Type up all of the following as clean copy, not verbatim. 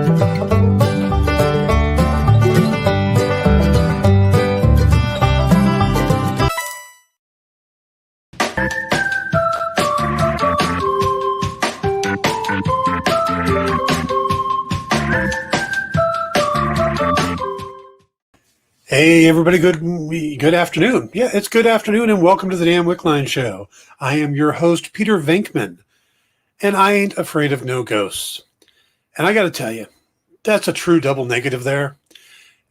Hey everybody, good afternoon. Yeah, it's good afternoon and welcome to the damn Wickline show. I am your host, Peter Venkman, and I ain't afraid of no ghosts. And I gotta tell you, that's a true double negative there.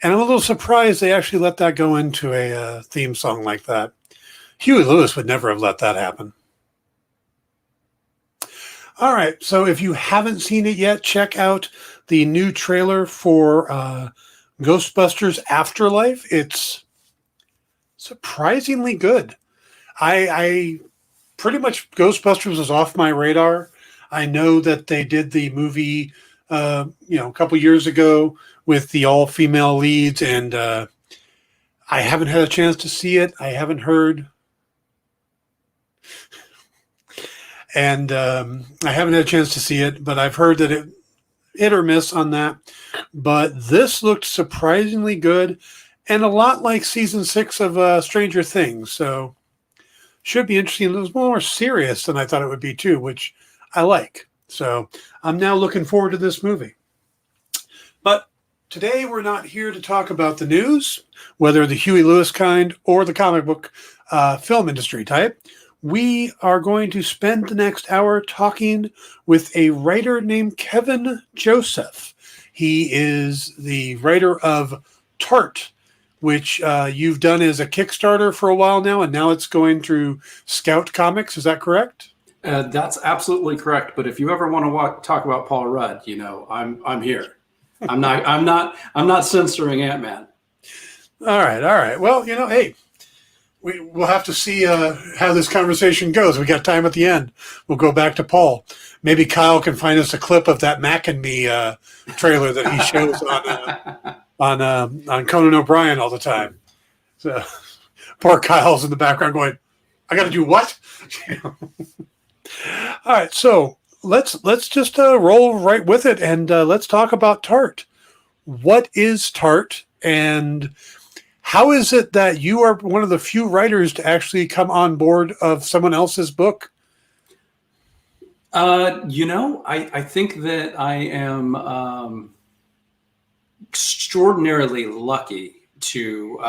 And I'm a little surprised they actually let that go into a theme song like that. Huey Lewis would never have let that happen. All right, so if you haven't seen it yet, check out the new trailer for Ghostbusters Afterlife. It's surprisingly good. I pretty much Ghostbusters was off my radar. I know that they did the movie, a couple years ago with the all-female leads, and I haven't had a chance to see it. I haven't heard, and I haven't had a chance to see it, but I've heard that it hit or miss on that. But this looked surprisingly good and a lot like season 6 of Stranger Things. So should be interesting. It was more serious than I thought it would be too, which I like. So I'm now looking forward to this movie. But today we're not here to talk about the news, whether the Huey Lewis kind or the comic book film industry type. We are going to spend the next hour talking with a writer named Kevin Joseph. He is the writer of Tart, which you've done as a Kickstarter for a while now, and now it's going through Scout Comics. Is that correct? That's absolutely correct. But if you ever want to talk about Paul Rudd, I'm here. I'm not censoring Ant-Man. All right. Well, hey. We'll have to see how this conversation goes. We got time at the end. We'll go back to Paul. Maybe Kyle can find us a clip of that Mac and Me trailer that he shows on Conan O'Brien all the time. So poor Kyle's in the background going, "I got to do what?" All right, so let's just roll right with it, and let's talk about Tart. What is Tart, and how is it that you are one of the few writers to actually come on board of someone else's book? I think that I am extraordinarily lucky to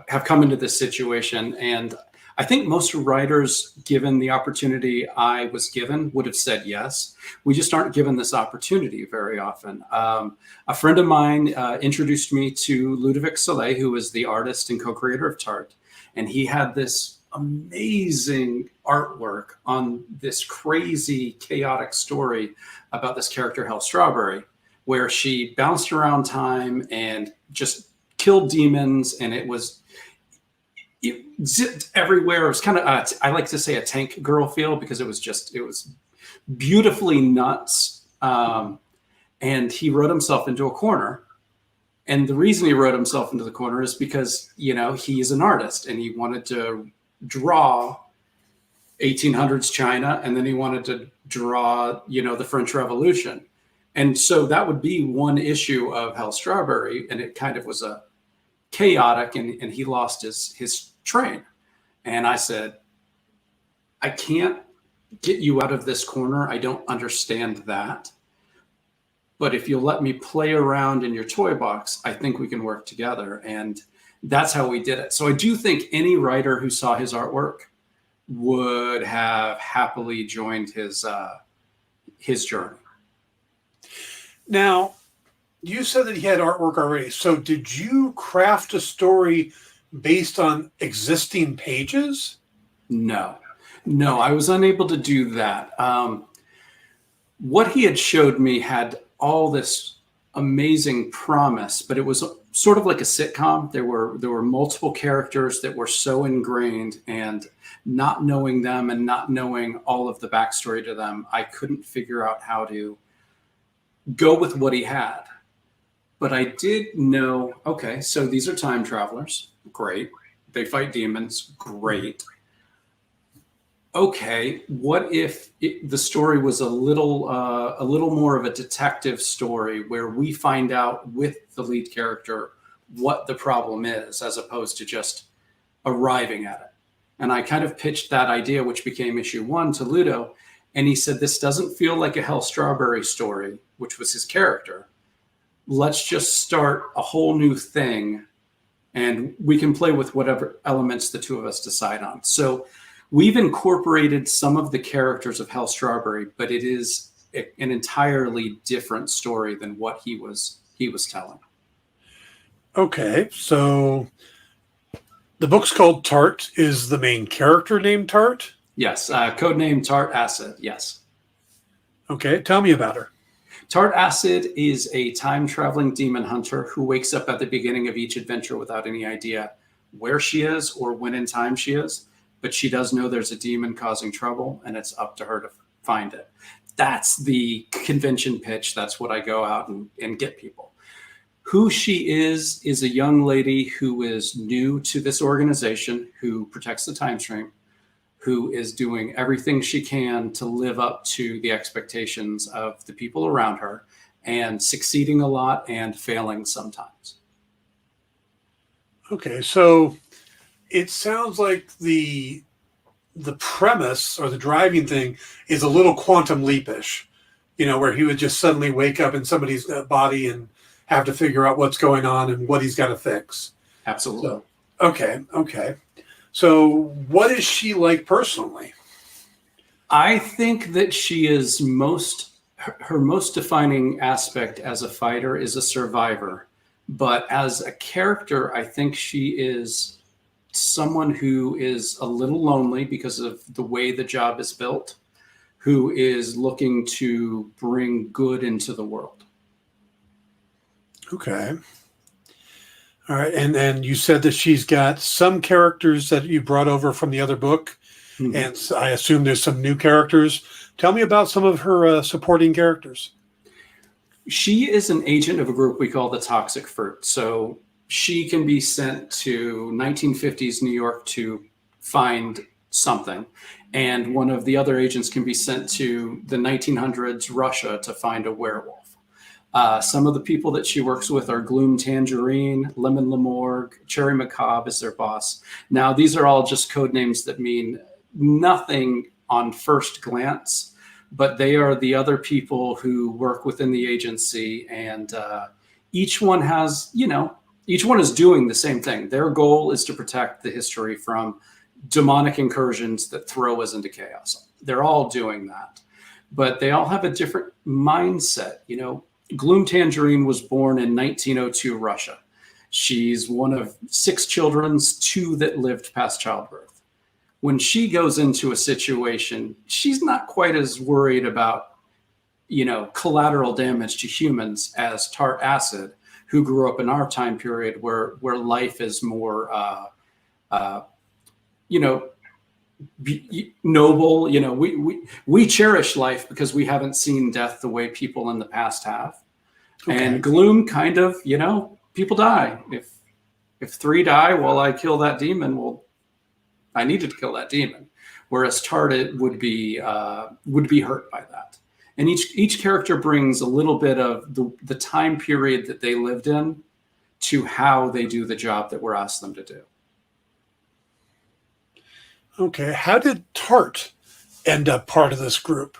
have come into this situation. And I think most writers, given the opportunity I was given, would have said yes. We just aren't given this opportunity very often. A friend of mine introduced me to Ludovic Soleil, who was the artist and co-creator of Tart. And he had this amazing artwork on this crazy, chaotic story about this character, Hell Strawberry, where she bounced around time and just killed demons. And it zipped everywhere. It was kind of, I like to say, a Tank Girl feel, because it was beautifully nuts. And he wrote himself into a corner. And the reason he wrote himself into the corner is because, he's an artist and he wanted to draw 1800s China. And then he wanted to draw, the French Revolution. And so that would be one issue of Hell Strawberry. And it kind of was a chaotic, and he lost his train. And I said, I can't get you out of this corner. I don't understand that. But if you'll let me play around in your toy box, I think we can work together. And that's how we did it. So I do think any writer who saw his artwork would have happily joined his journey. Now, you said that he had artwork already. So did you craft a story based on existing pages? No, I was unable to do that. What he had showed me had all this amazing promise, but it was sort of like a sitcom. There were multiple characters that were so ingrained, and not knowing them and not knowing all of the backstory to them, I couldn't figure out how to go with what he had. But I did know, okay, so these are time travelers. Great. They fight demons. Great. okay, what if the story was a little more of a detective story where we find out with the lead character what the problem is, as opposed to just arriving at it. And I kind of pitched that idea, which became issue 1, to Ludo, and he said, "This doesn't feel like a Hell Strawberry story," which was his character. "Let's just start a whole new thing, and we can play with whatever elements the two of us decide on." So we've incorporated some of the characters of Hell Strawberry, but it is an entirely different story than what he was telling. Okay, so the book's called Tart. Is the main character named Tart? Yes, codename Tart Acid. Yes. Okay, tell me about her. Tart Acid is a time-traveling demon hunter who wakes up at the beginning of each adventure without any idea where she is or when in time she is, but she does know there's a demon causing trouble, and it's up to her to find it. That's the convention pitch. That's what I go out and get people. Who she is a young lady who is new to this organization, who protects the time stream, who is doing everything she can to live up to the expectations of the people around her, and succeeding a lot and failing sometimes. Okay, so it sounds like the premise or the driving thing is a little Quantum Leap-ish, where he would just suddenly wake up in somebody's body and have to figure out what's going on and what he's got to fix. Absolutely. So, okay. So what is she like personally? I think that she is her most defining aspect as a fighter is a survivor. But as a character, I think she is someone who is a little lonely because of the way the job is built, who is looking to bring good into the world. Okay. All right. And you said that she's got some characters that you brought over from the other book. Mm-hmm. And so I assume there's some new characters. Tell me about some of her supporting characters. She is an agent of a group we call the Toxic Fruit. So she can be sent to 1950s New York to find something. And one of the other agents can be sent to the 1900s Russia to find a werewolf. Some of the people that she works with are Gloom Tangerine, Lemon Lamorgue, Cherry Macabre is their boss. Now, these are all just code names that mean nothing on first glance, but they are the other people who work within the agency. And each one is doing the same thing. Their goal is to protect the history from demonic incursions that throw us into chaos. They're all doing that, but they all have a different mindset. Gloom Tangerine was born in 1902 Russia. She's one of 6 children, 2 that lived past childbirth. When she goes into a situation, she's not quite as worried about, collateral damage to humans as Tart Acid, who grew up in our time period where life is more, noble. We cherish life because we haven't seen death the way people in the past have. Okay. And Gloom kind of, people die. If 3 die while I kill that demon, well, I needed to kill that demon. Whereas Tart would be hurt by that. And each character brings a little bit of the time period that they lived in to how they do the job that we're asked them to do. Okay. How did Tart end up part of this group?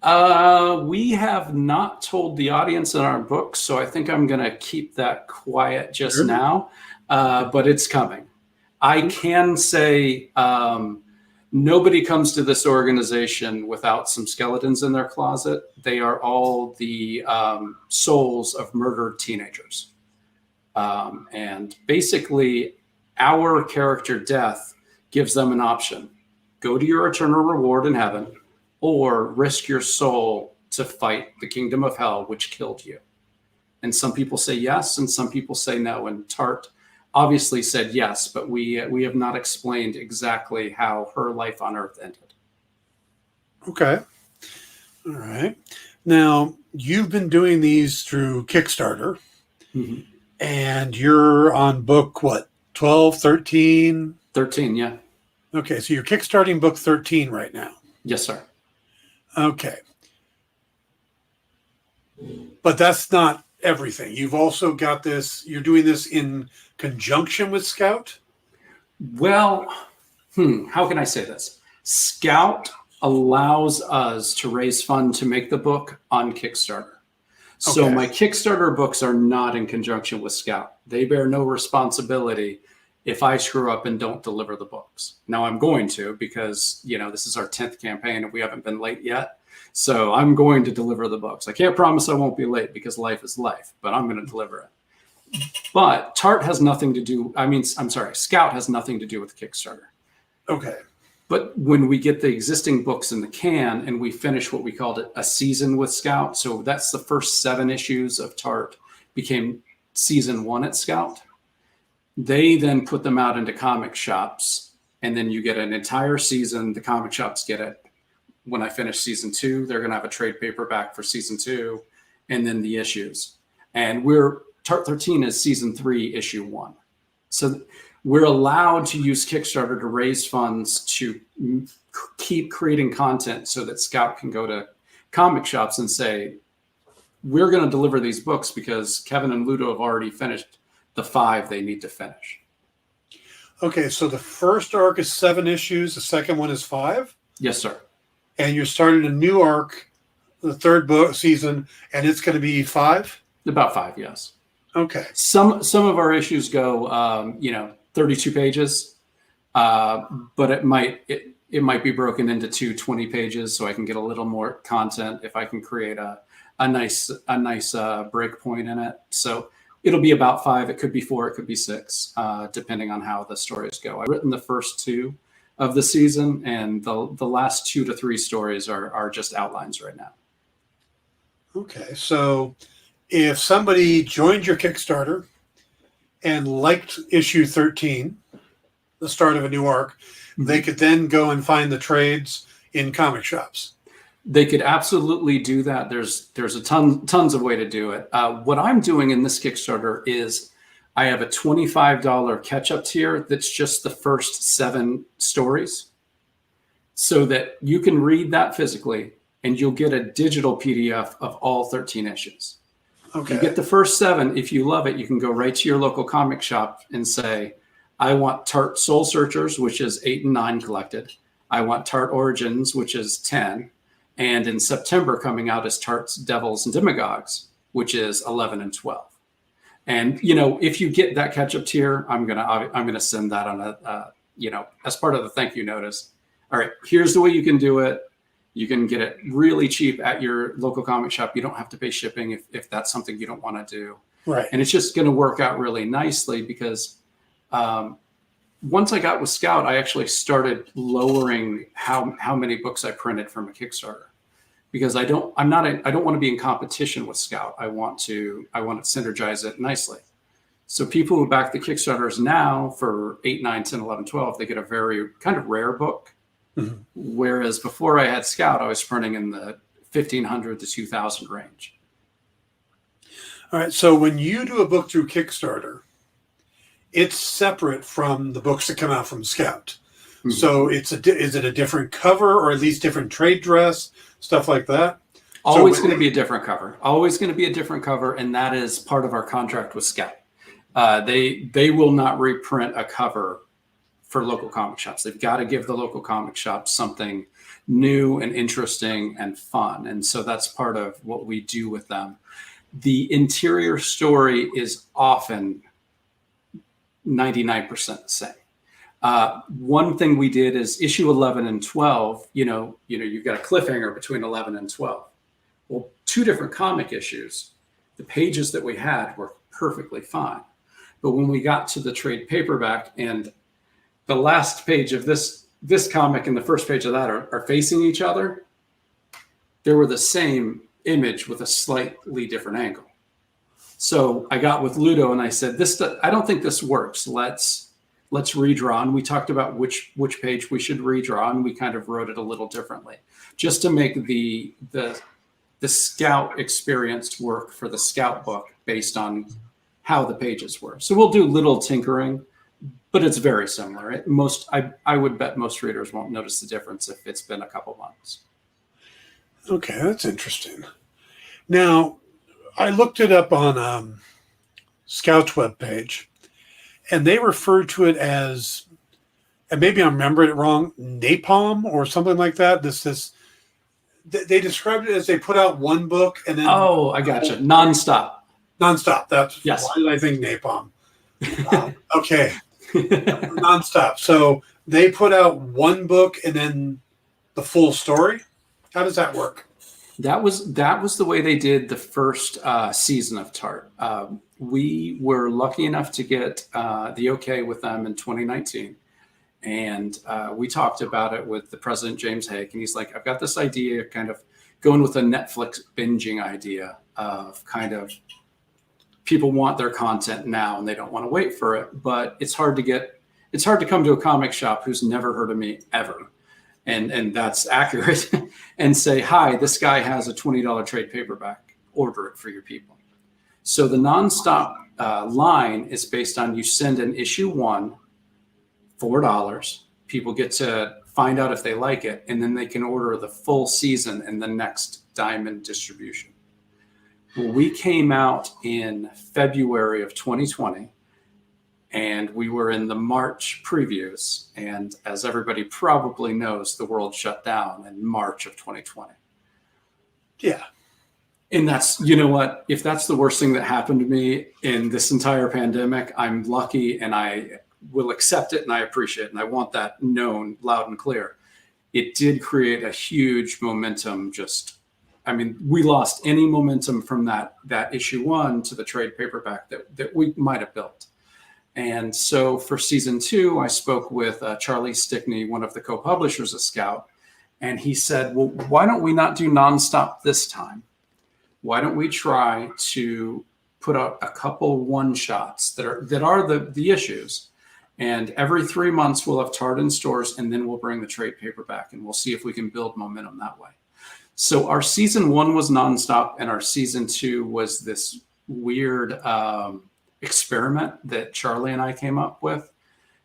We have not told the audience in our book, so I think I'm going to keep that quiet just now, but it's coming. I can say nobody comes to this organization without some skeletons in their closet. They are all the souls of murdered teenagers. And basically, our character Death gives them an option. Go to your eternal reward in heaven, or risk your soul to fight the kingdom of hell, which killed you. And some people say yes, and some people say no. And Tart obviously said yes, but we have not explained exactly how her life on Earth ended. Okay. All right. Now, you've been doing these through Kickstarter, mm-hmm. and you're on book, what, 12, 13? 13, yeah. Okay, so you're kickstarting book 13 right now. Yes, sir. Okay. But that's not everything. You've also got this, you're doing this in conjunction with Scout? Well, how can I say this? Scout allows us to raise funds to make the book on Kickstarter. So Okay. my Kickstarter books are not in conjunction with Scout. They bear no responsibility if I screw up and don't deliver the books. Now I'm going to, because this is our 10th campaign and we haven't been late yet. So I'm going to deliver the books. I can't promise I won't be late because life is life, but I'm going to deliver it. But Tart has nothing to do. Scout has nothing to do with Kickstarter. Okay. But when we get the existing books in the can and we finish what we called a season with Scout, so that's the first 7 issues of Tart became season 1 at Scout. They then put them out into comic shops, and then you get an entire season. The comic shops get it. When I finish season 2, they're going to have a trade paperback for season 2, and then the issues. And Tart 13 is season 3, issue 1. So we're allowed to use Kickstarter to raise funds to keep creating content so that Scout can go to comic shops and say, we're going to deliver these books because Kevin and Ludo have already finished the 5 they need to finish. Okay, so the first arc is 7 issues. The second one is 5? Yes, sir. And you're starting a new arc, the 3rd book season, and it's going to be 5? About 5, yes. Okay. Some of our issues go, 32 pages, but it might be broken into 20 pages, so I can get a little more content if I can create a nice break point in it. So it'll be about 5. It could be 4. It could be 6, depending on how the stories go. I've written the first 2 of the season, and the last 2 to 3 stories are just outlines right now. Okay, so if somebody joined your Kickstarter and liked issue 13, the start of a new arc, they could then go and find the trades in comic shops. They could absolutely do that. There's a tons of way to do it. What I'm doing in this Kickstarter is I have a $25 catch-up tier that's just the first 7 stories, so that you can read that physically and you'll get a digital PDF of all 13 issues. Okay. You get the first 7. If you love it, you can go right to your local comic shop and say, I want Tart Soul Searchers, which is 8 and 9 collected. I want Tart Origins, which is 10. And in September coming out is Tart's Devils and Demagogues, which is 11 and 12. And, if you get that catch-up tier, I'm gonna send that on as part of the thank you notice. All right, here's the way you can do it. You can get it really cheap at your local comic shop. You don't have to pay shipping if that's something you don't want to do. Right. And it's just going to work out really nicely because once I got with Scout, I actually started lowering how many books I printed from a Kickstarter, because I don't want to be in competition with Scout. I want to synergize it nicely. So people who back the Kickstarters now for 8, 9, 10, 11, 12, they get a very kind of rare book. Mm-hmm. Whereas before I had Scout, I was printing in the 1,500 to 2,000 range. All right. So when you do a book through Kickstarter, it's separate from the books that come out from Scout. Mm-hmm. So is it a different cover, or at least different trade dress, stuff like that? Always going to be a different cover. Always going to be a different cover, and that is part of our contract with Scout. They will not reprint a cover for local comic shops. They've got to give the local comic shops something new and interesting and fun. And so that's part of what we do with them. The interior story is often 99% the same. One thing we did is issue 11 and 12, you've got a cliffhanger between 11 and 12. Well, 2 different comic issues, the pages that we had were perfectly fine. But when we got to the trade paperback and the last page of this comic and the first page of that are facing each other, they were the same image with a slightly different angle. So I got with Ludo and I said, I don't think this works. Let's redraw. And we talked about which page we should redraw, and we kind of wrote it a little differently, just to make the Scout experience work for the Scout book based on how the pages were. So we'll do little tinkering, but it's very similar. I would bet most readers won't notice the difference if it's been a couple months. Okay, that's interesting. Now, I looked it up on Scout's webpage, and they referred to it as, and maybe I'm remembering it wrong, napalm or something like that. They described it as they put out one book and then I gotcha. Nonstop. That's yes. Why did I think napalm? Okay, nonstop. So they put out one book and then the full story. How does that work? That was the way they did the first season of Tart. We were lucky enough to get the okay with them in 2019. And we talked about it with the president, James Hake, and he's like, I've got this idea, kind of going with a Netflix binging idea of kind of people want their content now and they don't want to wait for it. But it's hard to come to a comic shop who's never heard of me ever. And that's accurate, and say, hi, this guy has a $20 trade paperback, order it for your people. So the nonstop line is based on you send an issue 1, $4. People get to find out if they like it, and then they can order the full season in the next Diamond distribution. Well, we came out in February of 2020, and we were in the March previews. And as everybody probably knows, the world shut down in March of 2020. Yeah. And that's, you know what, if that's the worst thing that happened to me in this entire pandemic, I'm lucky and I will accept it and I appreciate it. And I want that known loud and clear. It did create a huge momentum. We lost any momentum from that issue 1 to the trade paperback that we might have built. And so for season 2, I spoke with Charlie Stickney, one of the co-publishers of Scout, and he said, well, why don't we not do nonstop this time? Why don't we try to put out a couple one-shots that are the issues, and every 3 months we'll have Tart in stores, and then we'll bring the trade paperback, and we'll see if we can build momentum that way. So our season 1 was nonstop, and our season 2 was this weird experiment that Charlie and I came up with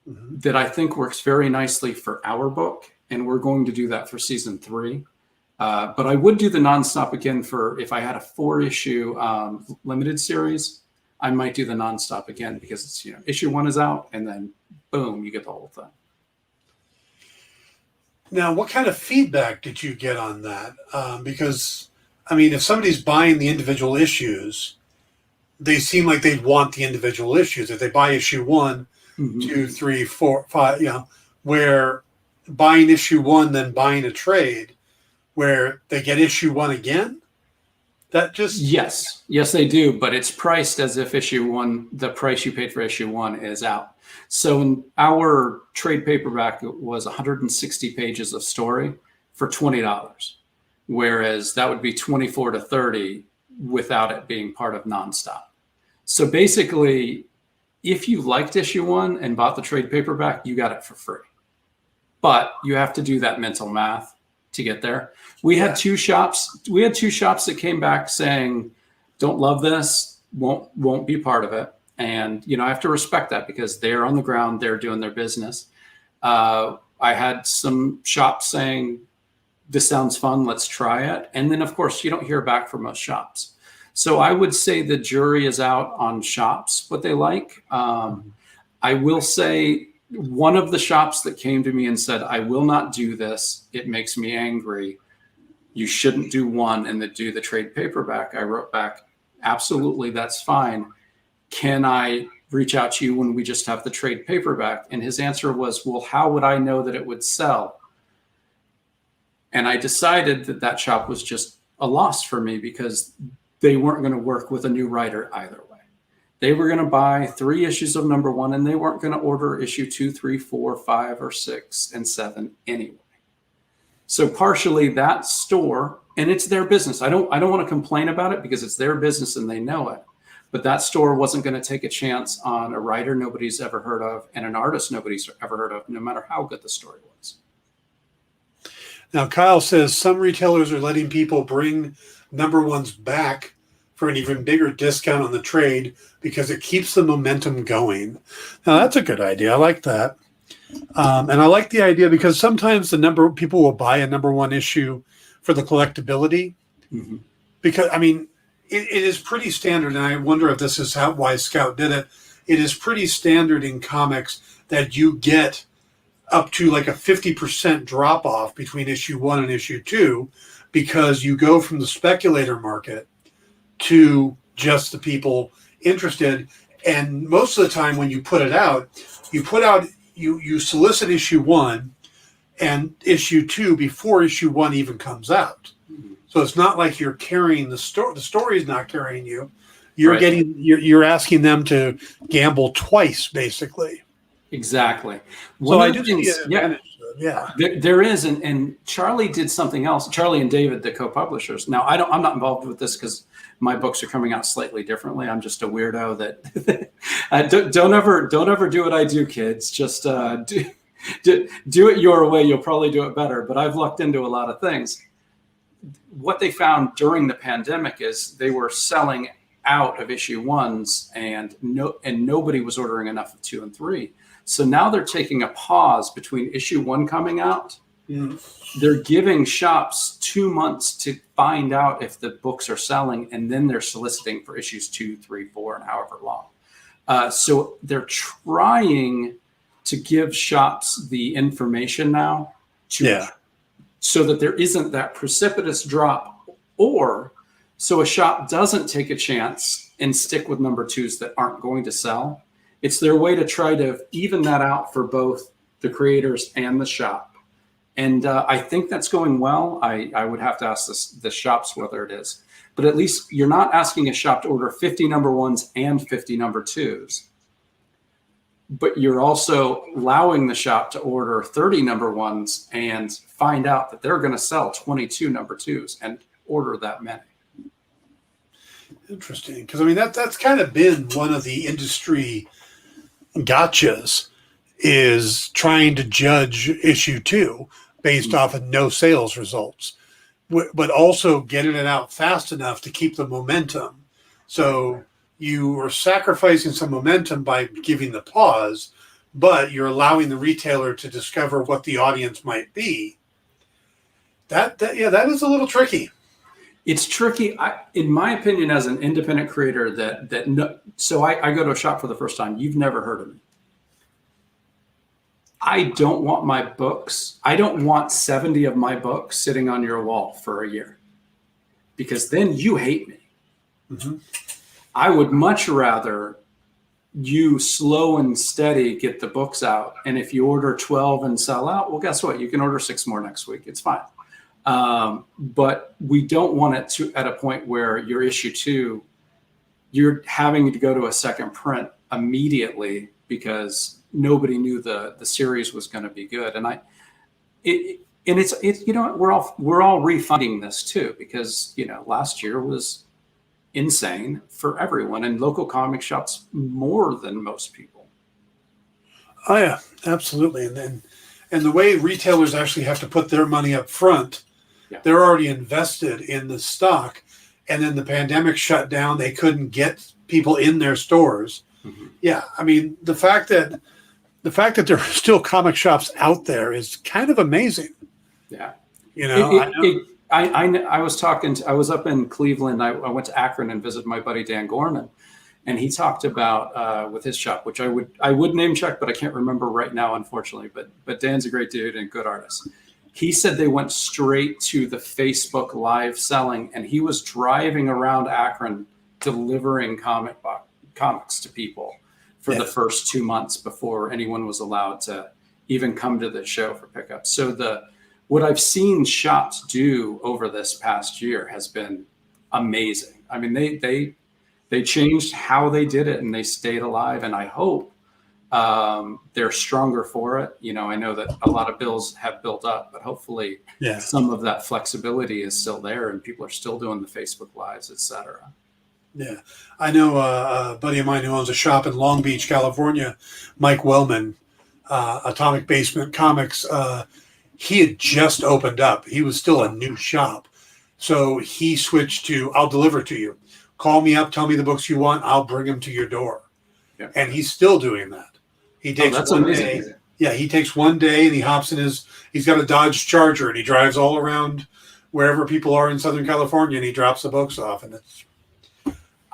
that I think works very nicely for our book, and we're going to do that for season 3. But I would do the nonstop again for if I had a 4-issue limited series. I might do the nonstop again because it's issue 1 is out, and then boom, you get the whole thing. Now, what kind of feedback did you get on that? Because if somebody's buying the individual issues, they seem like they want the individual issues. If they buy issue 1, 2, 3, 4, 5, where buying issue 1, then buying a trade, where they get issue 1 again, that just... Yes, they do. But it's priced as if issue 1, the price you paid for issue 1 is out. So in our trade paperback, it was 160 pages of story for $20, whereas that would be 24 to 30 without it being part of nonstop. So basically, if you liked issue 1 and bought the trade paperback, you got it for free. But you have to do that mental math to get there. We had 2 shops. We had 2 shops that came back saying, "Don't love this, won't be part of it." And I have to respect that because they're on the ground, they're doing their business. I had some shops saying, "This sounds fun, let's try it." And then, of course, you don't hear back from most shops. So I would say the jury is out on shops, what they like. I will say one of the shops that came to me and said, "I will not do this. It makes me angry. You shouldn't do 1 and then do the trade paperback." I wrote back, "Absolutely, that's fine. Can I reach out to you when we just have the trade paperback?" And his answer was, "Well, how would I know that it would sell?" And I decided that shop was just a loss for me because they weren't going to work with a new writer either way. They were going to buy 3 issues of number 1, and they weren't going to order issue 2, 3, 4, 5, or 6, and 7 anyway. So partially that store, and it's their business. I don't want to complain about it because it's their business and they know it. But that store wasn't going to take a chance on a writer nobody's ever heard of and an artist nobody's ever heard of, no matter how good the story was. Now, Kyle says some retailers are letting people bring number 1s back for an even bigger discount on the trade because it keeps the momentum going. Now, that's a good idea. I like that. And I like the idea because sometimes people will buy a number one issue for the collectability. Mm-hmm. Because, I mean, it is pretty standard, and I wonder if this is why Scout did it. It is pretty standard in comics that you get up to like a 50% drop off between issue 1 and issue 2 because you go from the speculator market to just the people interested. And most of the time when you put it out, you solicit issue 1 and issue 2 before issue 1 even comes out. So it's not like you're carrying the story. The story is not carrying you. You're right. you're asking them to gamble twice, basically. Exactly. So I do see an advantage. Yeah. There is, and Charlie did something else. Charlie and David, the co-publishers. Now, I'm not involved with this because my books are coming out slightly differently. I'm just a weirdo that don't ever do what I do, kids. Just do it your way. You'll probably do it better. But I've lucked into a lot of things. What they found during the pandemic is they were selling out of issue 1s, and nobody was ordering enough of 2 and 3. So now they're taking a pause between issue 1 coming out. Mm. They're giving shops 2 months to find out if the books are selling, and then they're soliciting for issues 2, 3, 4, and however long. So they're trying to give shops the information now so that there isn't that precipitous drop, or so a shop doesn't take a chance and stick with number 2s that aren't going to sell. It's their way to try to even that out for both the creators and the shop. And I think that's going well. I would have to ask the shops whether it is. But at least you're not asking a shop to order 50 number 1s and 50 number 2s. But you're also allowing the shop to order 30 number 1s and find out that they're going to sell 22 number 2s and order that many. Interesting. Because, I mean, that's kind of been one of the industry gotchas, is trying to judge issue 2 based off of no sales results, but also getting it out fast enough to keep the momentum. So you are sacrificing some momentum by giving the pause, but you're allowing the retailer to discover what the audience might be. That is a little tricky. It's tricky, in my opinion, as an independent creator. So I go to a shop for the first time. You've never heard of me. I don't want my books. I don't want 70 of my books sitting on your wall for a year, because then you hate me. Mm-hmm. I would much rather you slow and steady get the books out. And if you order 12 and sell out, well, guess what? You can order 6 more next week. It's fine. But we don't want it to at a point where your issue 2, you're having to go to a second print immediately because nobody knew the series was going to be good. And it's we're all refunding this too, because last year was insane for everyone, and local comic shops more than most people. Oh yeah, absolutely. And the way retailers actually have to put their money up front, they're already invested in the stock, and then the pandemic shut down. They couldn't get people in their stores. Mm-hmm. Yeah, I mean, the fact that there are still comic shops out there is kind of amazing. Yeah, I was up in Cleveland. I went to Akron and visited my buddy Dan Gorman, and he talked about with his shop, which I would name check, but I can't remember right now, unfortunately. But Dan's a great dude and good artist. He said they went straight to the Facebook Live selling, and he was driving around Akron delivering comics to people for the first 2 months before anyone was allowed to even come to the show for pickup. So what I've seen shops do over this past year has been amazing. I mean, they changed how they did it, and they stayed alive. And I hope they're stronger for it. I know that a lot of bills have built up, but hopefully some of that flexibility is still there, and people are still doing the Facebook Lives, et cetera. Yeah, I know a buddy of mine who owns a shop in Long Beach, California, Mike Wellman, Atomic Basement Comics. He had just opened up. He was still a new shop. So he switched to, I'll deliver to you. call me up, tell me the books you want, I'll bring them to your door. Yeah. And he's still doing that. He takes that's one amazing. day. Yeah, he takes one day and he hops in he's got a Dodge Charger and he drives all around wherever people are in Southern California and he drops the books off. And it's,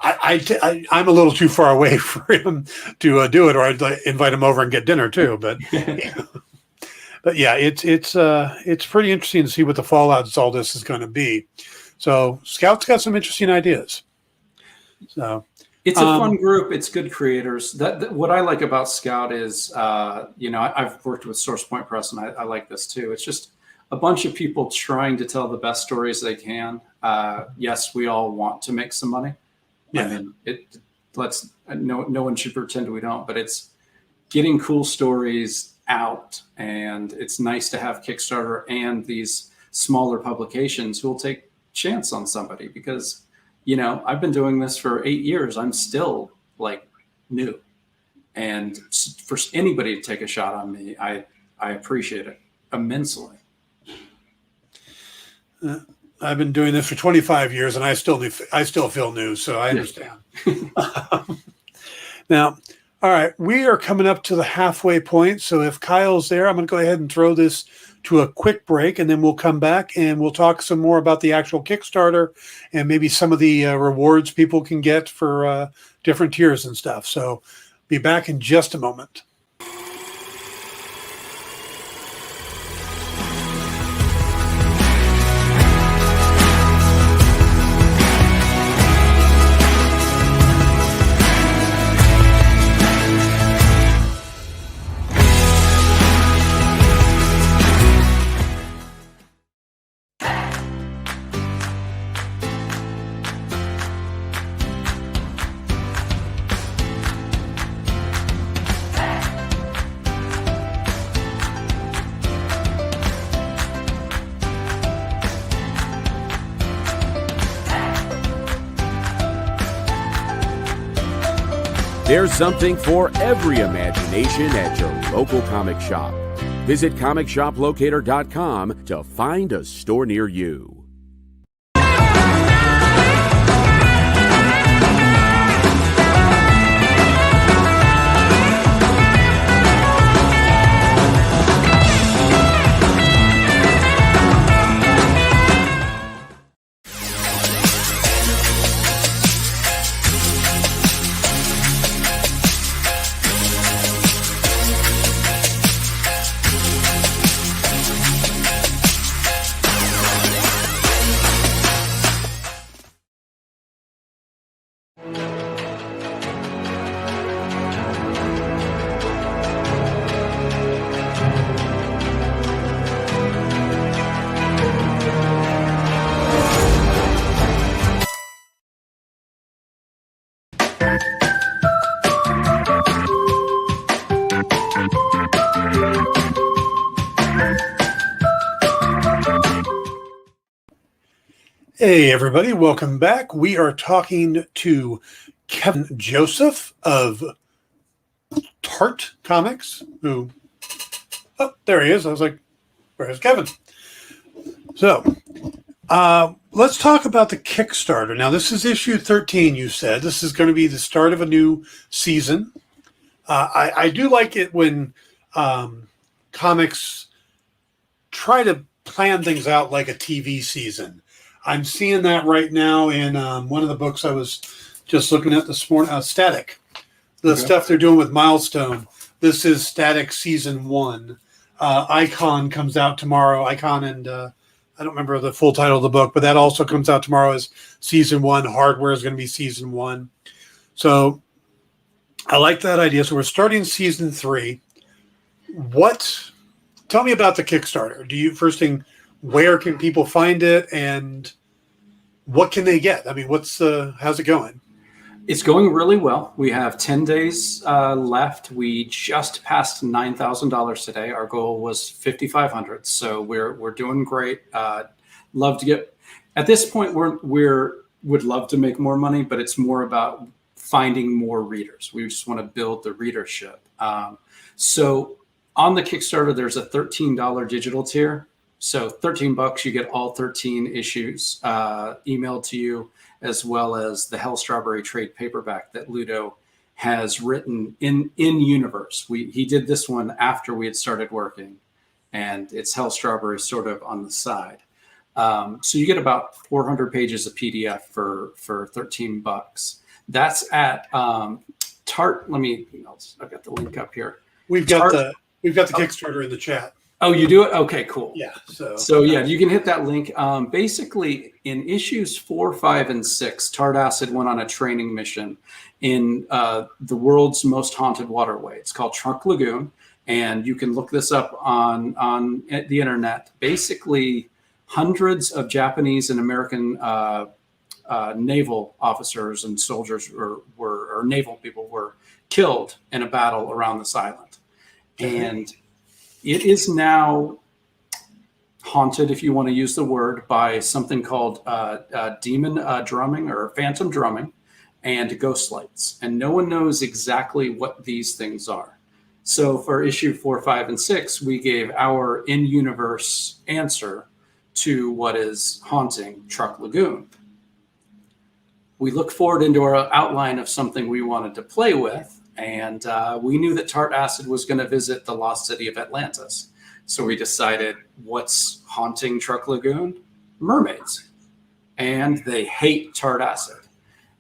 I'm a little too far away for him to do it, or I'd invite him over and get dinner too. But but yeah, it's pretty interesting to see what the fallout of all this is going to be. So Scout's got some interesting ideas. So it's a fun group. It's good creators. That what I like about Scout is, I've worked with Source Point Press, and I like this too. It's just a bunch of people trying to tell the best stories they can. Yes, we all want to make some money. Yeah. I mean, no one should pretend we don't, but it's getting cool stories out, and it's nice to have Kickstarter and these smaller publications who will take chance on somebody, because I've been doing this for 8 years. I'm still like new, and for anybody to take a shot on me, I appreciate it immensely. I've been doing this for 25 years, and I still feel new, so I understand. Now, all right, we are coming up to the halfway point. So if Kyle's there, I'm going to go ahead and throw this to a quick break, and then we'll come back and we'll talk some more about the actual Kickstarter and maybe some of the rewards people can get for different tiers and stuff. So be back in just a moment. There's something for every imagination at your local comic shop. Visit ComicShopLocator.com to find a store near you. Hey, everybody. Welcome back. We are talking to Kevin Joseph of Tart Comics, oh, there he is. I was like, where's Kevin? So let's talk about the Kickstarter. Now, this is issue 13, you said. This is going to be the start of a new season. I do like it when comics try to plan things out like a TV season. I'm seeing that right now in one of the books I was just looking at this morning, Static. The stuff they're doing with Milestone. This is Static Season 1. Icon comes out tomorrow. Icon and I don't remember the full title of the book, but that also comes out tomorrow as Season 1. Hardware is going to be Season 1. So I like that idea. So we're starting Season 3. Tell me about the Kickstarter. First thing, where can people find it, and what can they get? I mean, how's it going? It's going really well. We have 10 days left. We just passed $9,000 today. Our goal was $5,500, so we're doing great. Love to get. At this point, would love to make more money, but it's more about finding more readers. We just want to build the readership. So on the Kickstarter, there's a $13 digital tier. So $13, you get all 13 issues emailed to you, as well as the Hell Strawberry trade paperback that Ludo has written in universe. He did this one after we had started working, and it's Hell Strawberry sort of on the side. So you get about 400 pages of PDF for $13. That's at Tart. I've got the link up here. We've got the Kickstarter in the chat. Oh, you do it? Okay, cool. Yeah. So yeah, you can hit that link. Basically, in issues 4, 5, and 6, Tart Acid went on a training mission in the world's most haunted waterway. It's called Trunk Lagoon, and you can look this up on the internet. Basically, hundreds of Japanese and American naval officers and soldiers or naval people were killed in a battle around this island, and it is now haunted, if you want to use the word, by something called demon drumming or phantom drumming and ghost lights. And no one knows exactly what these things are. So for issue 4, 5, and 6, we gave our in-universe answer to what is haunting Trunk Lagoon. We look forward into our outline of something we wanted to play with. And we knew that Tart Acid was going to visit the lost city of Atlantis. So we decided, what's haunting Trunk Lagoon? Mermaids. And they hate Tart Acid.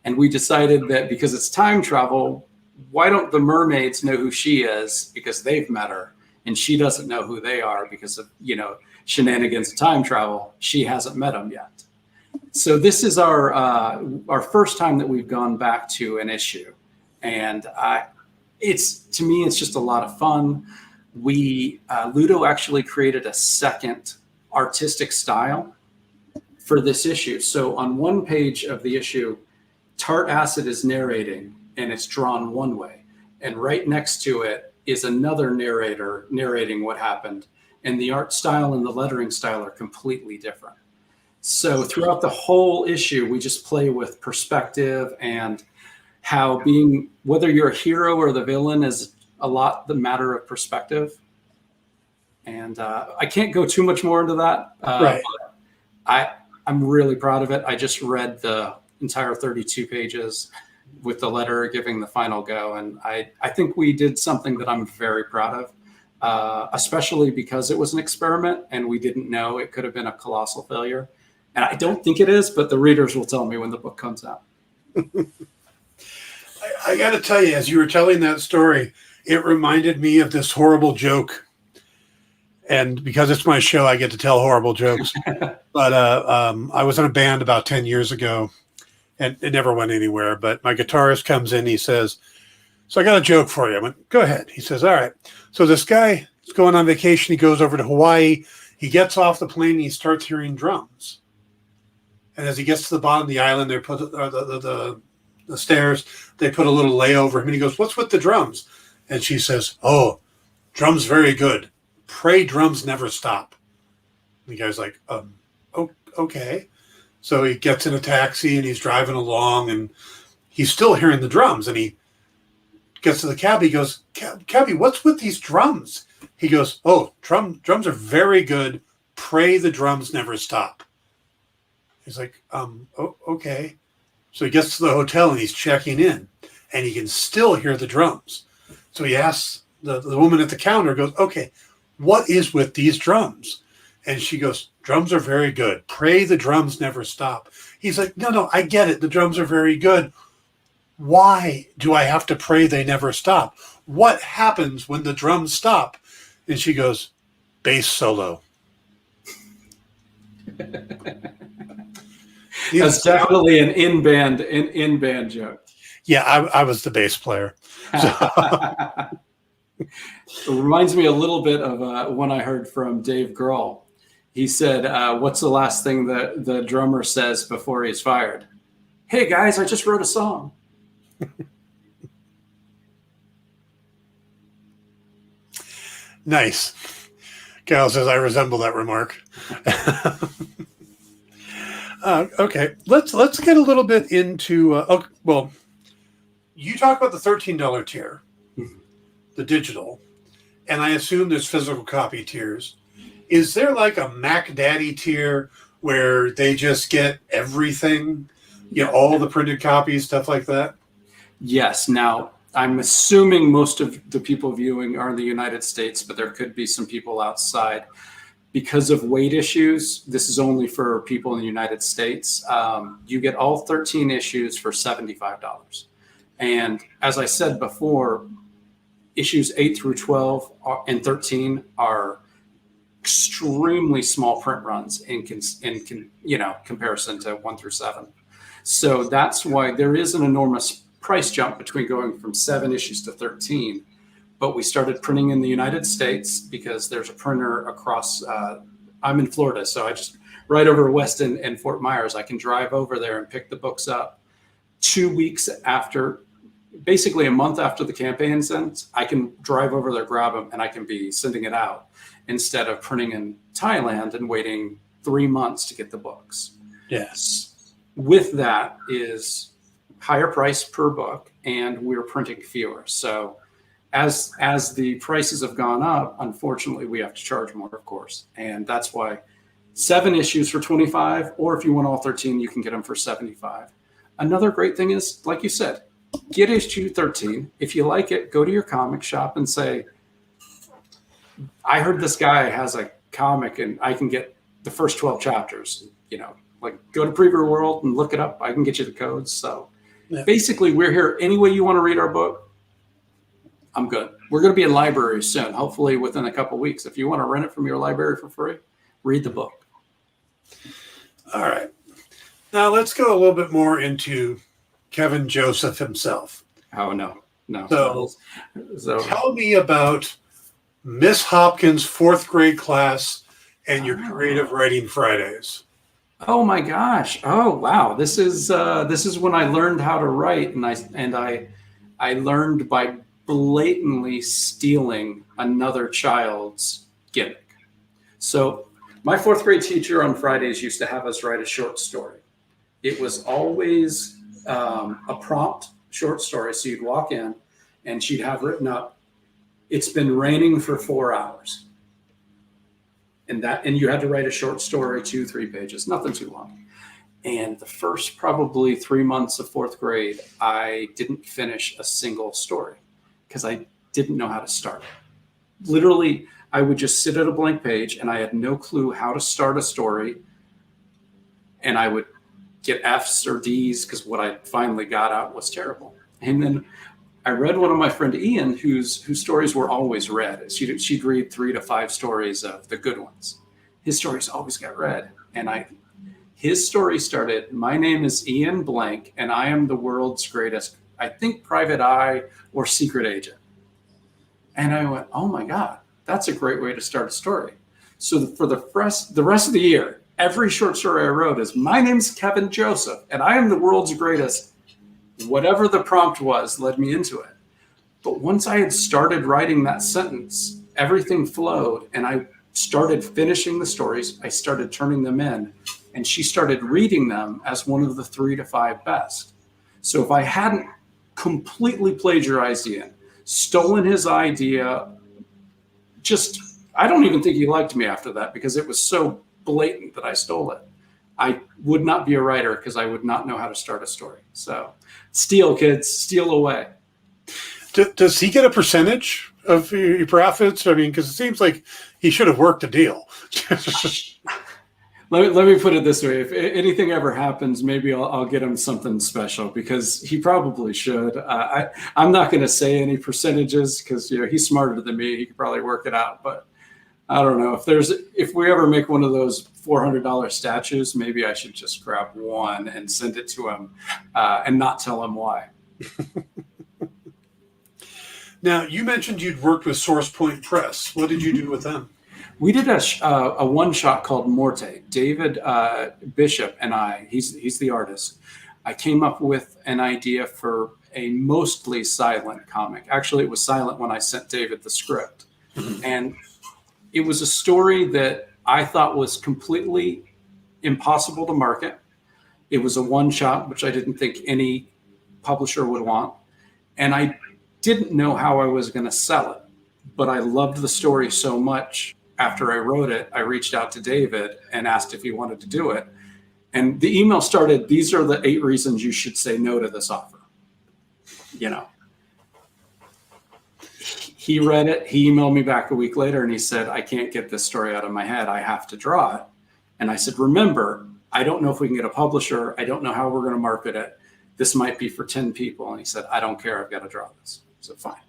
And we decided that because it's time travel, why don't the mermaids know who she is because they've met her, and she doesn't know who they are because of, shenanigans of time travel. She hasn't met them yet. So this is our first time that we've gone back to an issue. And to me, it's just a lot of fun. Ludo actually created a second artistic style for this issue. So on one page of the issue, Tart Acid is narrating, and it's drawn one way. And right next to it is another narrator narrating what happened. And the art style and the lettering style are completely different. So throughout the whole issue, we just play with perspective and how whether you're a hero or the villain is a lot the matter of perspective. And I can't go too much more into that. Right. But I'm really proud of it. I just read the entire 32 pages with the letter giving the final go. And I think we did something that I'm very proud of, especially because it was an experiment and we didn't know it could have been a colossal failure. And I don't think it is, but the readers will tell me when the book comes out. I got to tell you, as you were telling that story, it reminded me of this horrible joke. And because it's my show, I get to tell horrible jokes. But I was in a band about 10 years ago, and it never went anywhere. But my guitarist comes in, he says, "So I got a joke for you." I went, "Go ahead." He says, "All right. So this guy is going on vacation. He goes over to Hawaii. He gets off the plane, and he starts hearing drums. And as he gets to the bottom of the island, they put the stairs, they put a little layover him, and he goes, 'What's with the drums?' And she says, 'Oh, drums very good. Pray drums never stop.'" And the guy's like, okay. So he gets in a taxi and he's driving along and he's still hearing the drums. And he gets to the cab. He goes, "Cabby, what's with these drums?" He goes, "Oh, drums are very good. Pray the drums never stop." He's like, okay. So he gets to the hotel and he's checking in and he can still hear the drums. So he asks the woman at the counter, goes, "Okay, what is with these drums?" And she goes, "Drums are very good. Pray the drums never stop." He's like, No, I get it. The drums are very good. Why do I have to pray they never stop? What happens when the drums stop? And she goes, "Bass solo." That's definitely an in-band joke. Yeah, I was the bass player. So. It reminds me a little bit of one I heard from Dave Grohl. He said, "What's the last thing that the drummer says before he's fired? Hey guys, I just wrote a song." Nice. Cal says, "I resemble that remark." Okay, let's get a little bit into. You talk about the $13 tier, the digital, and I assume there's physical copy tiers. Is there like a Mac Daddy tier where they just get everything, all the printed copies, stuff like that? Yes. Now, I'm assuming most of the people viewing are in the United States, but there could be some people outside. Because of weight issues, this is only for people in the United States. You get all 13 issues for $75. And as I said before, issues 8 through 12 and 13 are extremely small print runs in comparison to 1 through 7. So that's why there is an enormous price jump between going from 7 issues to 13. But we started printing in the United States because there's a printer across. I'm in Florida, so I just right over Weston and Fort Myers. I can drive over there and pick the books up 2 weeks after, basically a month after the campaign ends. I can drive over there, grab them, and I can be sending it out instead of printing in Thailand and waiting 3 months to get the books. Yes. With that is higher price per book, and we're printing fewer. So as the prices have gone up, unfortunately, we have to charge more, of course. And that's why 7 issues for $25, or if you want all 13, you can get them for $75. Another great thing is, like you said, get issue 13. If you like it, go to your comic shop and say, I heard this guy has a comic and I can get the first 12 chapters, like go to Preview World and look it up. I can get you the codes. So basically, we're here any way you want to read our book. I'm good. We're going to be in libraries soon, hopefully within a couple of weeks. If you want to rent it from your library for free, read the book. All right. Now let's go a little bit more into Kevin Joseph himself. Oh, no. So tell me about Miss Hopkins' 4th grade class and your creative writing Fridays. Oh my gosh. Oh, wow. This is when I learned how to write, and I learned by blatantly stealing another child's gimmick. So my 4th grade teacher on Fridays used to have us write a short story. It was always a prompt short story. So you'd walk in and she'd have written up, "It's been raining for 4 hours." And you had to write a short story, 2-3 pages, nothing too long. And the first probably 3 months of 4th grade, I didn't finish a single story because I didn't know how to start. Literally, I would just sit at a blank page and I had no clue how to start a story. And I would get F's or D's because what I finally got out was terrible. And then I read one of my friend Ian, whose stories were always read. She'd read 3 to 5 stories of the good ones. His stories always got read. And his story started, "My name is Ian Blank, and I am the world's greatest, I think, private eye or secret agent." And I went, oh my God, that's a great way to start a story. So for the rest of the year, every short story I wrote is, "My name's Kevin Joseph, and I am the world's greatest." Whatever the prompt was led me into it. But once I had started writing that sentence, everything flowed, and I started finishing the stories. I started turning them in, and she started reading them as one of the 3 to 5 best. So if I hadn't completely plagiarized Ian, stolen his idea, I don't even think he liked me after that because it was so blatant that I stole it. I would not be a writer because I would not know how to start a story. So steal, kids, steal away. Does he get a percentage of your profits? I mean, because it seems like he should have worked a deal. Let me put it this way. If anything ever happens, maybe I'll get him something special because he probably should. I'm not going to say any percentages because he's smarter than me. He could probably work it out. But I don't know. If we ever make one of those $400 statues, maybe I should just grab one and send it to him and not tell him why. Now, you mentioned you'd worked with Source Point Press. What did you do with them? We did a one-shot called Morte. David Bishop and he's the artist. I came up with an idea for a mostly silent comic. Actually, it was silent when I sent David the script. Mm-hmm. And it was a story that I thought was completely impossible to market. It was a one-shot, which I didn't think any publisher would want. And I didn't know how I was going to sell it, but I loved the story so much. after I wrote it, I reached out to David and asked if he wanted to do it. And the email started, these are the 8 reasons you should say no to this offer. You know, he read it. He emailed me back a week later and he said, I can't get this story out of my head. I have to draw it. And I said, remember, I don't know if we can get a publisher. I don't know how we're going to market it. This might be for 10 people. And he said, I don't care. I've got to draw this. I said, fine.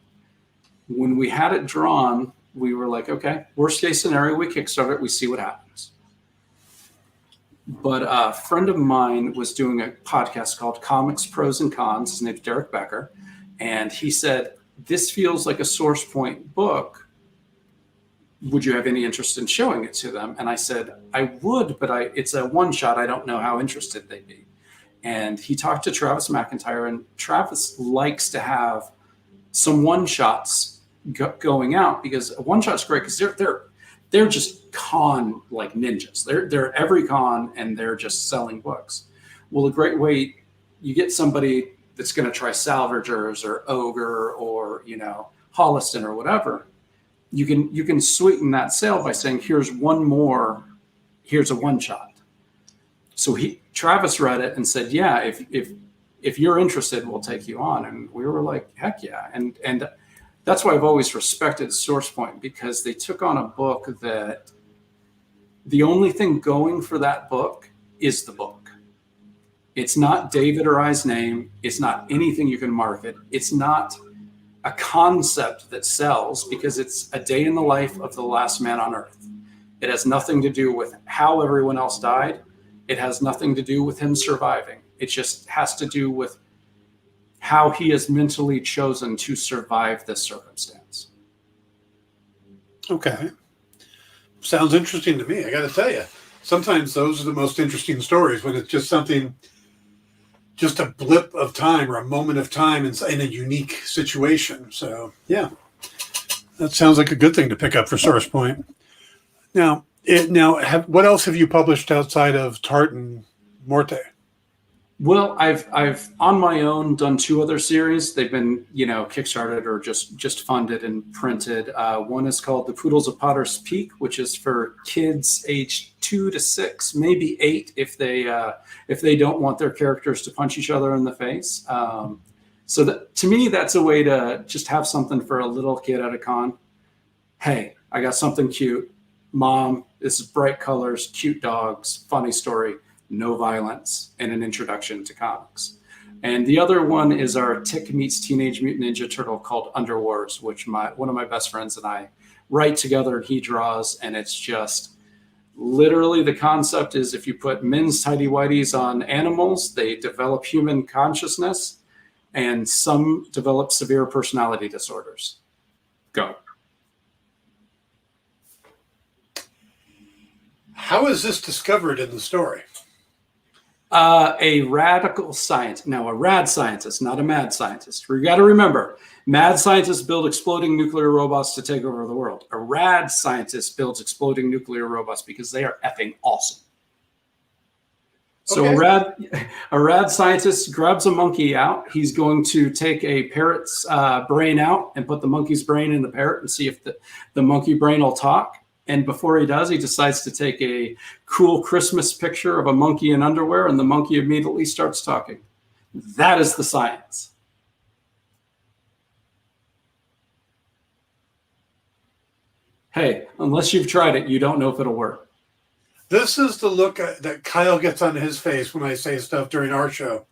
When we had it drawn, we were like, okay, worst case scenario, we Kickstarter it. We see what happens. But a friend of mine was doing a podcast called Comics, Pros and Cons. His name's Derek Becker. And he said, this feels like a Source Point book. Would you have any interest in showing it to them? And I said, I would, but it's a one shot. I don't know how interested they'd be. And he talked to Travis McIntyre, and Travis likes to have some one shots going out, because a one shot's great because they're just con like ninjas. They're at every con and they're just selling books. Well, a great way, you get somebody that's going to try Salvagers or Ogre or, you know, Holliston or whatever. You can sweeten that sale by saying, here's one more, here's a one shot. So Travis read it and said, yeah, if you're interested, we'll take you on. And we were like, heck yeah. And that's why I've always respected SourcePoint, because they took on a book that the only thing going for that book is the book. It's not David or I's name. It's not anything you can market. It's not a concept that sells, because it's a day in the life of the last man on earth. It has nothing to do with how everyone else died. It has nothing to do with him surviving. It just has to do with how he has mentally chosen to survive this circumstance. Okay. Sounds interesting to me. I got to tell you, sometimes those are the most interesting stories, when it's just something, just a blip of time or a moment of time in a unique situation. So yeah, that sounds like a good thing to pick up for SourcePoint. Now, what else have you published outside of Tart and Morte? Well, I've on my own done 2 other series. They've been, you know, Kickstarted or just funded and printed. One is called The Poodles of Potter's Peak, which is for kids aged 2 to 6, maybe 8 if they don't want their characters to punch each other in the face. So that, to me, that's a way to just have something for a little kid at a con. Hey, I got something cute. Mom, this is bright colors, cute dogs, funny story. No violence, and an introduction to comics. And the other one is our Tick Meets Teenage Mutant Ninja Turtle called Underwars, which one of my best friends and I write together, and he draws. And it's just literally, the concept is, if you put men's tidy whities on animals, they develop human consciousness, and some develop severe personality disorders. Go. How is this discovered in the story? A radical scientist. Now, a rad scientist, not a mad scientist. We got to remember, mad scientists build exploding nuclear robots to take over the world. A rad scientist builds exploding nuclear robots because they are effing awesome. So okay. a rad scientist grabs a monkey out. He's going to take a parrot's brain out and put the monkey's brain in the parrot and see if the monkey brain will talk. And before he does, he decides to take a cool Christmas picture of a monkey in underwear, and the monkey immediately starts talking. That is the science. Hey, unless you've tried it, you don't know if it'll work. This is the look that Kyle gets on his face when I say stuff during our show.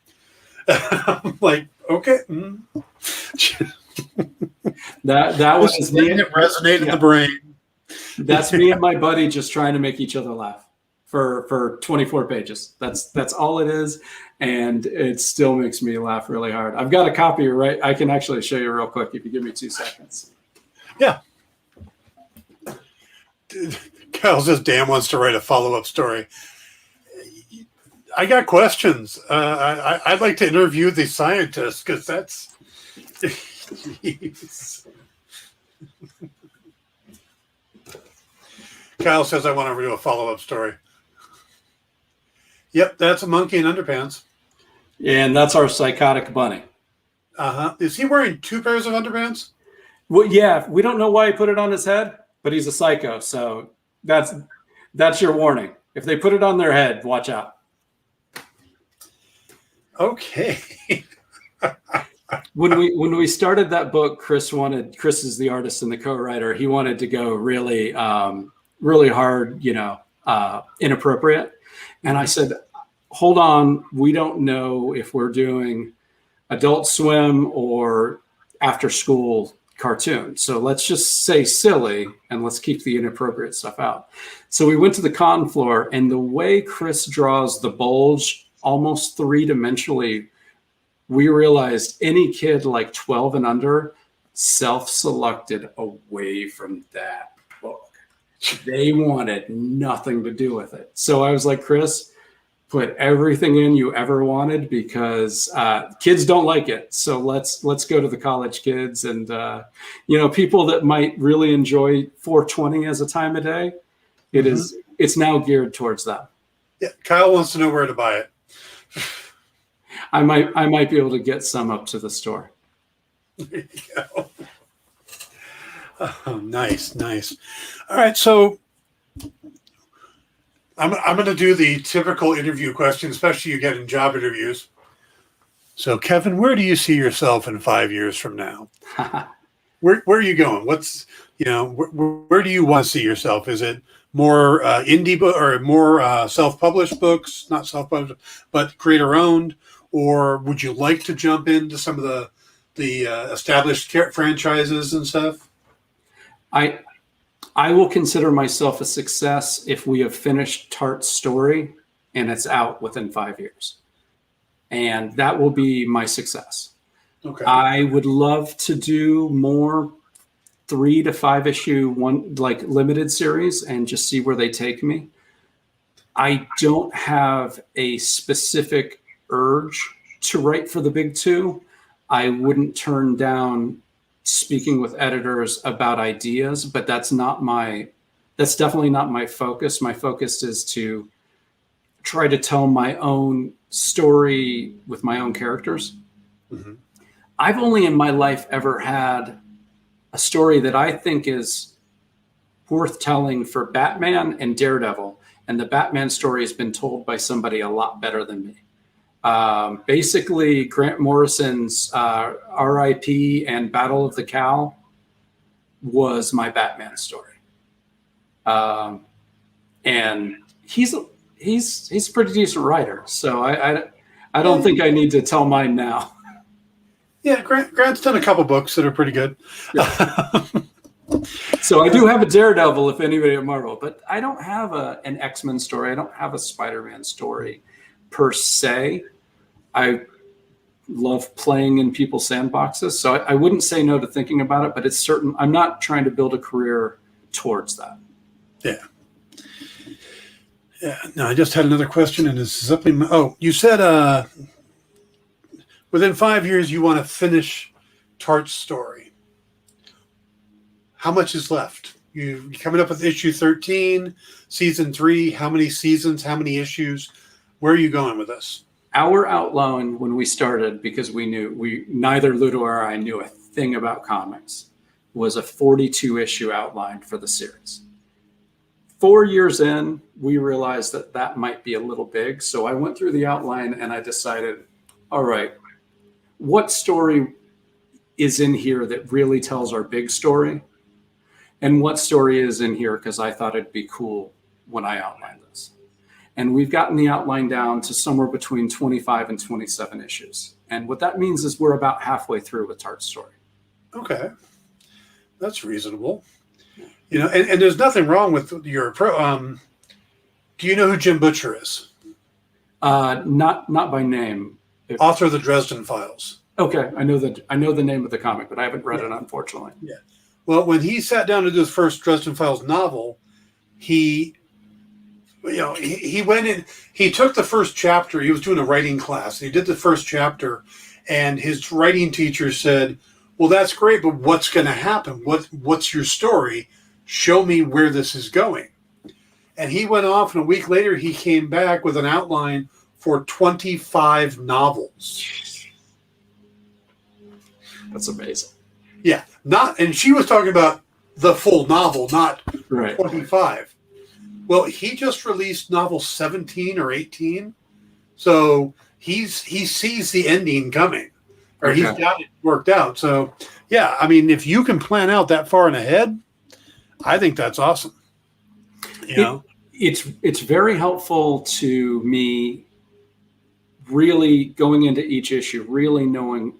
I'm like, okay. That was me. It resonated in the brain. That's me and my buddy just trying to make each other laugh for 24 pages. That's all it is, and it still makes me laugh really hard. I've got a copy, right? I can actually show you real quick if you give me 2 seconds. Yeah. Kyle says Dan wants to write a follow-up story. I got questions. I'd like to interview the scientist, because that's... Kyle says, I want to do a follow-up story. Yep, that's a monkey in underpants. And that's our psychotic bunny. Uh-huh. Is he wearing 2 pairs of underpants? Well, yeah, we don't know why he put it on his head. but he's a psycho. So that's your warning. If they put it on their head, watch out. Okay. When we started that book, Chris is the artist and the co-writer. He wanted to go really, really hard, inappropriate. And I said, hold on, we don't know if we're doing Adult Swim or after school cartoon. So let's just say silly and let's keep the inappropriate stuff out. So we went to the con floor, and the way Chris draws the bulge almost three-dimensionally, we realized any kid like 12 and under self-selected away from that book. They wanted nothing to do with it. So I was like, Chris, put everything in you ever wanted, because kids don't like it. So let's go to the college kids and people that might really enjoy 420 as a time of day. It's now geared towards them. Yeah, Kyle wants to know where to buy it. I might be able to get some up to the store. There you go. Oh, nice. All right, so I'm going to do the typical interview question, especially you get in job interviews. So, Kevin, where do you see yourself in 5 years from now? Where are you going? What's where do you want to see yourself? Is it more indie book or more self-published books? Not self-published, but creator-owned. Or would you like to jump into some of the established franchises and stuff? I will consider myself a success if we have finished Tart's story and it's out within 5 years. And that will be my success. Okay. I would love to do more 3 to 5 issue limited series and just see where they take me. I don't have a specific urge to write for the big two. I wouldn't turn down speaking with editors about ideas, but that's definitely not my focus. My focus is to try to tell my own story with my own characters. Mm-hmm. I've only in my life ever had a story that I think is worth telling for Batman and Daredevil. And the Batman story has been told by somebody a lot better than me. Basically, Grant Morrison's R.I.P. and Battle of the Cow was my Batman story. And he's a pretty decent writer. So I don't think I need to tell mine now. Yeah, Grant's done a couple books that are pretty good. Yeah. So I do have a Daredevil, if anybody at Marvel, but I don't have an X-Men story. I don't have a Spider-Man story per se. I love playing in people's sandboxes, so I wouldn't say no to thinking about it, but it's certain I'm not trying to build a career towards that. Yeah. No, I just had another question, and this is something. Oh, you said within 5 years you want to finish Tart's story. How much is left? You're coming up with issue 13, season 3. How many seasons? How many issues? Where are you going with this? Our outline when we started, because neither Ludo or I knew a thing about comics, was a 42 issue outline for the series. 4 years in, we realized that might be a little big. So I went through the outline and I decided, all right, what story is in here that really tells our big story? And what story is in here because I thought it'd be cool when I outlined this. And we've gotten the outline down to somewhere between 25 and 27 issues. And what that means is we're about halfway through with Tart's story. Okay. That's reasonable. And there's nothing wrong with your approach. Do you know who Jim Butcher is? Not by name. Author of the Dresden Files. Okay, I know the name of the comic, but I haven't read it, unfortunately. Yeah. Well, when he sat down to do his first Dresden Files novel, he went in. He took the first chapter. He was doing a writing class. He did the first chapter, and his writing teacher said, "Well, that's great, but what's going to happen? What's your story? Show me where this is going." And he went off, and a week later, he came back with an outline for 25 novels. That's amazing. Yeah, and she was talking about the full novel, not Right. 25. Well, he just released novel 17 or 18. So he sees the ending coming, or he's got it worked out. So yeah, I mean, if you can plan out that far in ahead, I think that's awesome. It's very helpful to me, really going into each issue, really knowing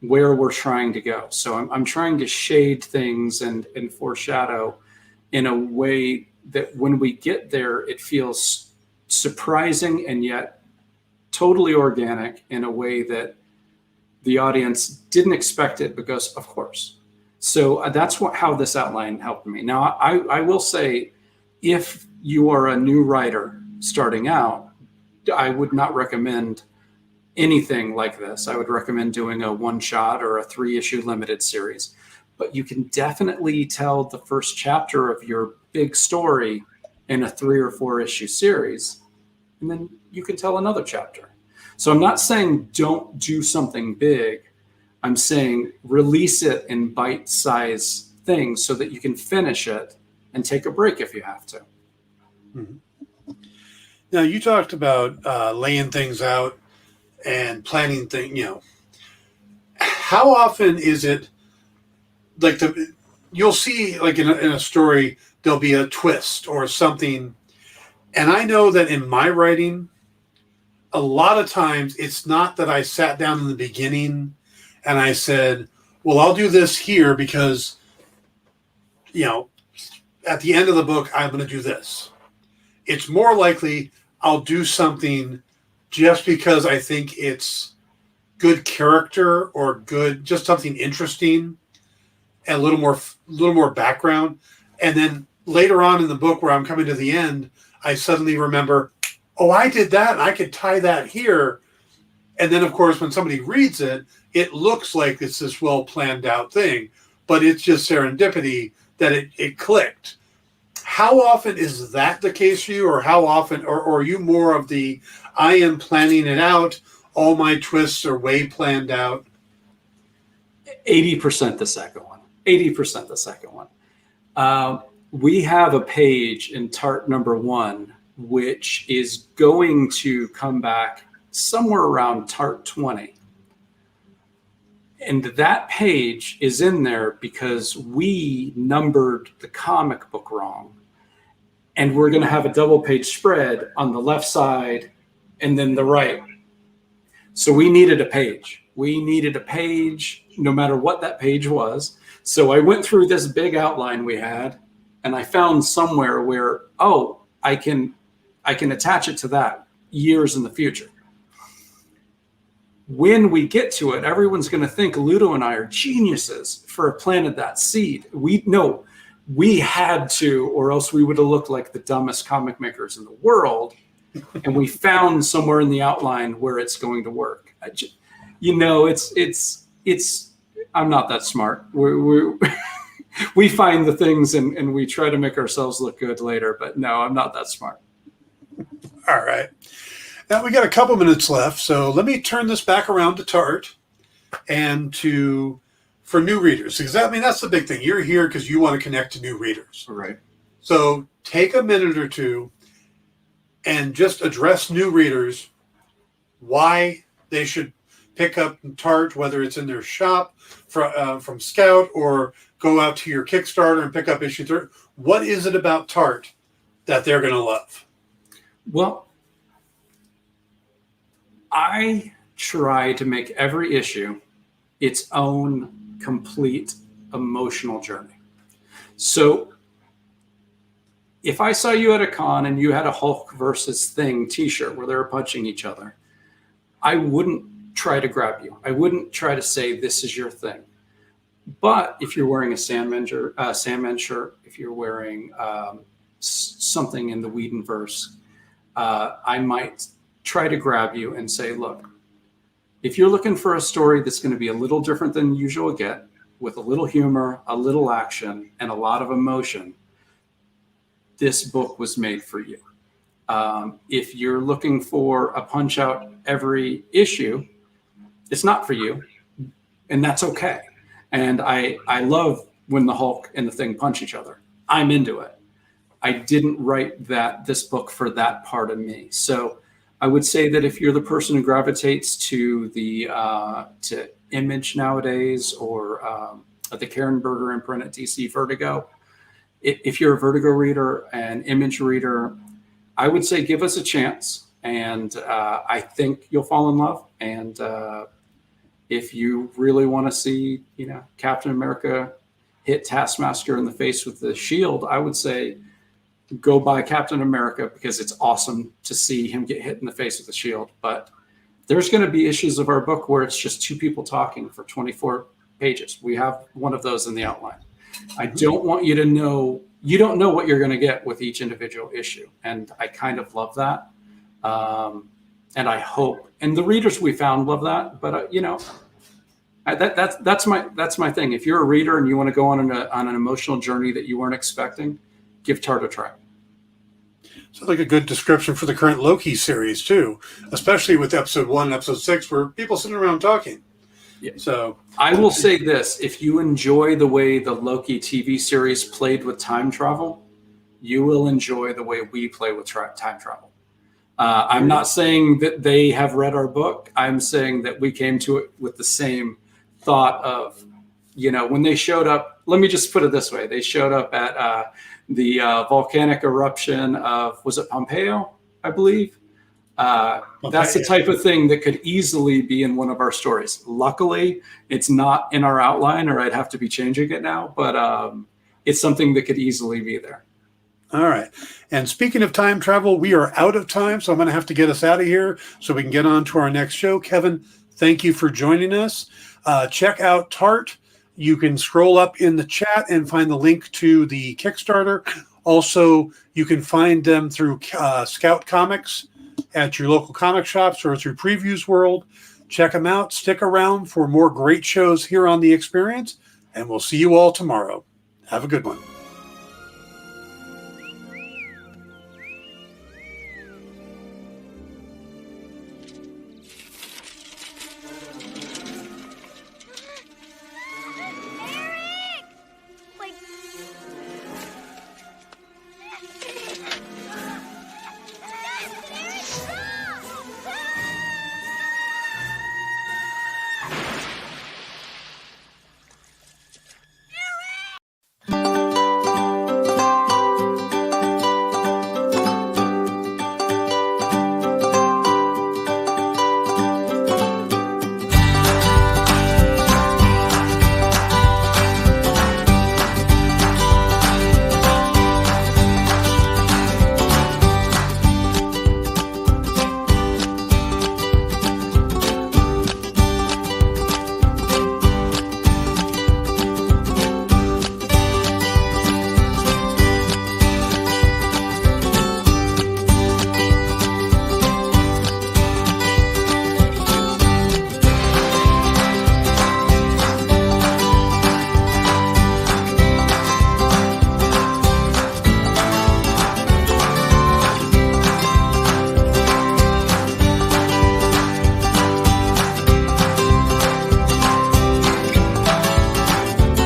where we're trying to go. So I'm trying to shade things and foreshadow in a way that when we get there, it feels surprising and yet totally organic, in a way that the audience didn't expect it, because of course. So that's how this outline helped me. Now, I will say, if you are a new writer starting out, I would not recommend anything like this. I would recommend doing a one-shot or a 3-issue limited series. But you can definitely tell the first chapter of your big story in a 3 or 4 issue series, and then you can tell another chapter. So I'm not saying don't do something big. I'm saying release it in bite-sized things so that you can finish it and take a break if you have to. Mm-hmm. Now, you talked about laying things out and planning things. How often is it like you'll see, like in a story, there'll be a twist or something. And I know that in my writing, a lot of times it's not that I sat down in the beginning and I said, well, I'll do this here because, at the end of the book, I'm going to do this. It's more likely I'll do something just because I think it's good character or good, just something interesting and a little more background. And then later on in the book, where I'm coming to the end, I suddenly remember, oh, I did that, and I could tie that here. And then, of course, when somebody reads it, it looks like it's this well planned out thing, but it's just serendipity that it clicked. How often is that the case for you, or how often, or are you more of the, I am planning it out, all my twists are way planned out? 80% the second one. 80% the second one. We have a page in Tart number 1, which is going to come back somewhere around Tart 20. And that page is in there because we numbered the comic book wrong. And we're going to have a double page spread on the left side and then the right. So we needed a page. We needed a page no matter what that page was. So I went through this big outline we had, and I found somewhere where, I can attach it to that years in the future. When we get to it, everyone's going to think Ludo and I are geniuses for planting that seed. We had to, or else we would have looked like the dumbest comic makers in the world. And we found somewhere in the outline where it's going to work. It's I'm not that smart. We find the things and we try to make ourselves look good later. But no, I'm not that smart. All right. Now we got a couple minutes left, so let me turn this back around to Tart and for new readers, because that's the big thing. You're here because you want to connect to new readers. Right. So take a minute or two and just address new readers why they should pick up Tart, whether it's in their shop from Scout or go out to your Kickstarter and pick up issue 3. What is it about Tart that they're going to love? Well, I try to make every issue its own complete emotional journey. So if I saw you at a con and you had a Hulk versus Thing t-shirt where they were punching each other, I wouldn't try to grab you. I wouldn't try to say this is your thing. But if you're wearing a Sandman shirt, if you're wearing something in the Whedonverse, I might try to grab you and say, look, if you're looking for a story that's going to be a little different than you usually get, with a little humor, a little action, and a lot of emotion, this book was made for you. If you're looking for a punch out every issue, it's not for you, and that's okay. And I love when the Hulk and the Thing punch each other. I'm into it. I didn't write this book for that part of me. So I would say that if you're the person who gravitates to to Image nowadays, or the Karen Berger imprint at DC Vertigo, if you're a Vertigo reader and Image reader, I would say give us a chance, and I think you'll fall in love. And if you really want to see, Captain America hit Taskmaster in the face with the shield, I would say go buy Captain America, because it's awesome to see him get hit in the face with the shield. But there's going to be issues of our book where it's just two people talking for 24 pages. We have one of those in the outline. I don't want you to know, you don't know what you're going to get with each individual issue. And I kind of love that. And I hope, and the readers we found love that, but that's my thing. If you're a reader and you want to go on an emotional journey that you weren't expecting, give Tart a try. Sounds like a good description for the current Loki series too, especially with episode 1 and episode 6, where people sitting around talking. Yeah. So I will say this: if you enjoy the way the Loki TV series played with time travel, you will enjoy the way we play with time travel. I'm not saying that they have read our book. I'm saying that we came to it with the same thought of, when they showed up. Let me just put it this way: they showed up at the volcanic eruption of, was it Pompeo, I believe? That's the type of thing that could easily be in one of our stories. Luckily, it's not in our outline, or I'd have to be changing it now, but it's something that could easily be there. All right. And speaking of time travel, we are out of time, so I'm going to have to get us out of here so we can get on to our next show. Kevin, thank you for joining us. Check out Tart. You can scroll up in the chat and find the link to the Kickstarter. Also, you can find them through Scout Comics at your local comic shops or through Previews World. Check them out. Stick around for more great shows here on The Experience, and we'll see you all tomorrow. Have a good one.